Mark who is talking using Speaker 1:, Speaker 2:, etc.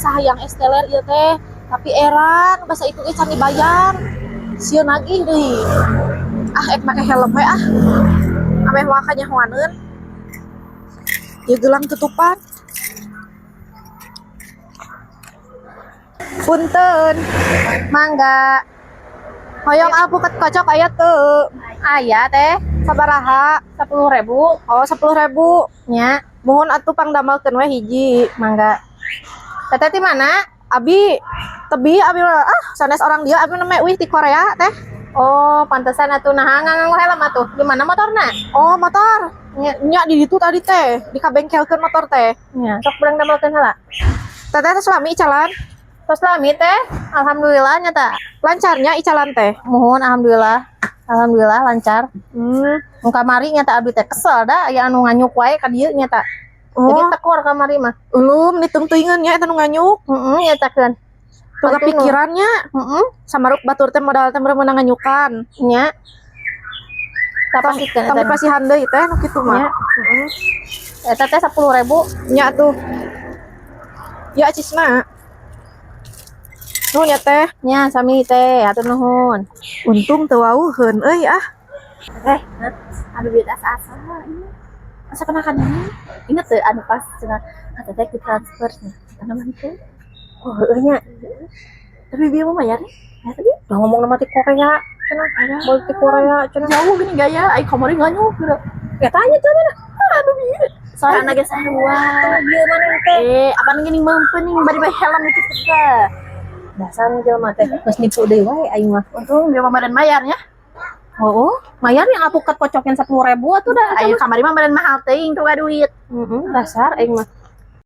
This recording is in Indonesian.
Speaker 1: sahayang esteller ieu teh, tapi eran bahasa itu can dibayar. Sieun nagih deui. Ah ek make helm we ah. Ameh moal kanyahoaneun. Ieu gelang tutupan. Punten. Mangga. Hoyong alpukat kocok aya teu? Aya teh. Sabaraha? 10.000. Oh, 10.000 nya. Mohon atuh pangdamelkeun we hiji. Mangga. Teteh di mana? Abi tebi abi sanes orang dia abi neme wih di Korea teh. Oh, pantesan atuh nah nganggo helm atuh. Di mana motorna? Oh, motor. Nya di ditu tadi teh, di kabengkelkeun motor teh. Nya, sok urang damelkeun heula. Teteh teh suami icalan. Tos lami teh, alhamdulillah nyata lancarnya icalan teh. Mohon alhamdulillah lancar. Kamari nyata abdi teh kesel da aya anu nganyuk wae ka dieu nyata. Jadi tekor kamari mah. Ulum ditungtuingeun nya eta nu nganyuk. Nyatakeun. Tuga pikirannya, samaruk batur teh modal teh meunang nganyukan. Nya. Tapi pasihan deui teh nu kitu mah. Eta teh 10.000 nya tuh. Ya cisna. Nuhun ya teh. Nya sami teh, atur nuhun. Untung teu wauheun euy ah.
Speaker 2: Anu duit asa-asa ini. Asa kenakan ini. Ingat tuh anu pas cenah kata teh transfer nya. Anu mah teh. Oh, heueuh nya. Tapi bieu mah bayar ya tadi.
Speaker 1: Udah ngomong nama ti Korea, cenah. Bal ti Korea cenah.
Speaker 2: Jauh gini gaya ai kamari nganyuk geura.
Speaker 1: Ya tanya cenah. Aduh bieu.
Speaker 2: Soalnya geus sarua.
Speaker 1: Bieu mana teh?
Speaker 2: Apaan gini mempening bari bae helm dikit teh.
Speaker 1: Dasar jelema teh geus nipu deui wae aing mah.
Speaker 2: Untung dia mah badan mayarnya.
Speaker 1: Oh, mayar yang alpukat kocokin 10.000 atuh dah.
Speaker 2: Aya kamari mah badan mahal teuing tuh duit.
Speaker 1: Dasar aing mah.